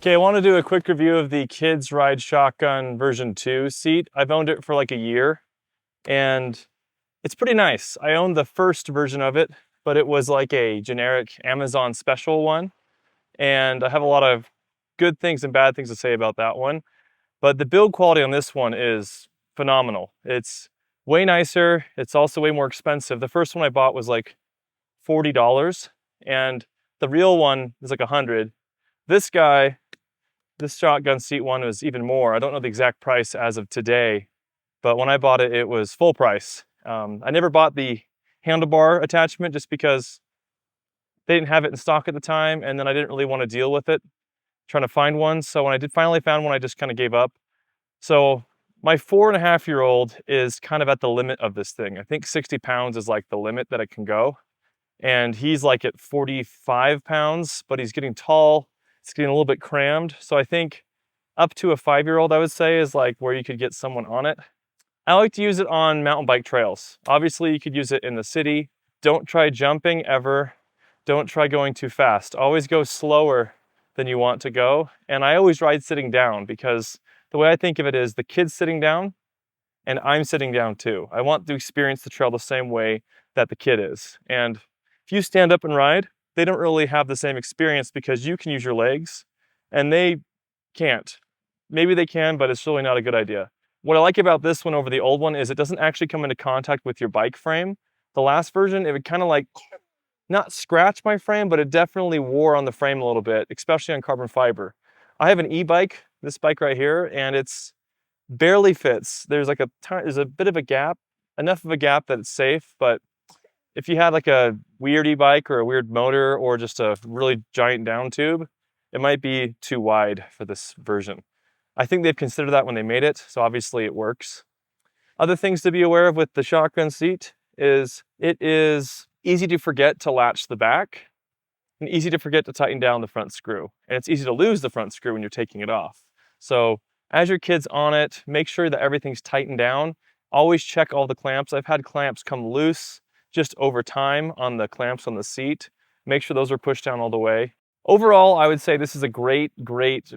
Okay, I want to do a quick review of the Kids Ride Shotgun version 2 seat. I've owned it for like a year and it's pretty nice. I owned the first version of it, but it was like a generic Amazon special one. And I have a lot of good things and bad things to say about that one. But the build quality on this one is phenomenal. It's way nicer. It's also way more expensive. The first one I bought was like $40 and the real one is like $100. This shotgun seat one was even more. I don't know the exact price as of today, but when I bought it, it was full price. I never bought the handlebar attachment just because they didn't have it in stock at the time, and then I didn't really want to deal with it, trying to find one. So when I did finally found one, I just kind of gave up. So my 4.5-year-old is kind of at the limit of this thing. I think 60 pounds is like the limit that it can go. And he's like at 45 pounds, but he's getting tall. It's getting a little bit crammed. So I think up to a 5-year-old, I would say, is like where you could get someone on it. I like to use it on mountain bike trails. Obviously, you could use it in the city. Don't try jumping ever. Don't try going too fast. Always go slower than you want to go. And I always ride sitting down because the way I think of it is the kid's sitting down and I'm sitting down too. I want to experience the trail the same way that the kid is. And if you stand up and ride, they don't really have the same experience because you can use your legs and they can't. Maybe they can, but it's really not a good idea. What I like about this one over the old one is it doesn't actually come into contact with your bike frame. The last version, it would kind of like, not scratch my frame, but it definitely wore on the frame a little bit, especially on carbon fiber. I have an e-bike, this bike right here, and it's barely fits. There's a bit of a gap, enough of a gap that it's safe, but if you had like a weird e-bike or a weird motor or just a really giant down tube, it might be too wide for this version. I think they've considered that when they made it, so obviously it works. Other things to be aware of with the shotgun seat is it is easy to forget to latch the back and easy to forget to tighten down the front screw. And it's easy to lose the front screw when you're taking it off. So as your kid's on it, make sure that everything's tightened down. Always check all the clamps. I've had clamps come loose just over time on the clamps on the seat. Make sure those are pushed down all the way. Overall, I would say this is a great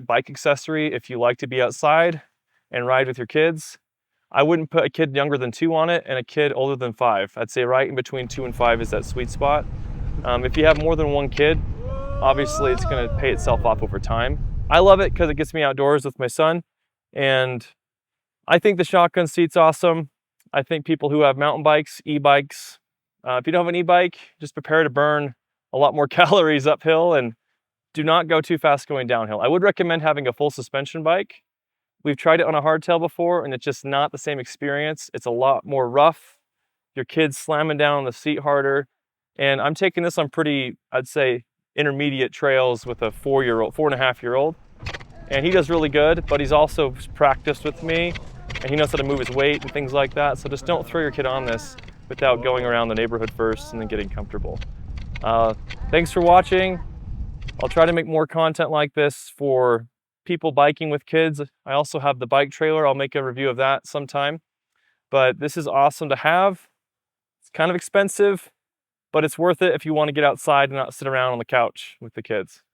bike accessory if you like to be outside and ride with your kids. I wouldn't put a kid younger than 2 on it and a kid older than 5. I'd say right in between 2 and 5 is that sweet spot. If you have more than 1 kid, obviously it's going to pay itself off over time. I love it because it gets me outdoors with my son, and I think the shotgun seat's awesome. I think people who have mountain bikes, e-bikes, if you don't have an e-bike, just prepare to burn a lot more calories uphill and do not go too fast going downhill. I would recommend having a full suspension bike. We've tried it on a hardtail before and it's just not the same experience. It's a lot more rough. Your kid's slamming down on the seat harder. And I'm taking this on pretty, I'd say, intermediate trails with a 4.5-year-old. And he does really good, but he's also practiced with me and he knows how to move his weight and things like that. So just don't throw your kid on this without going around the neighborhood first and then getting comfortable. Thanks for watching. I'll try to make more content like this for people biking with kids. I also have the bike trailer. I'll make a review of that sometime. But this is awesome to have. It's kind of expensive, but it's worth it if you want to get outside and not sit around on the couch with the kids.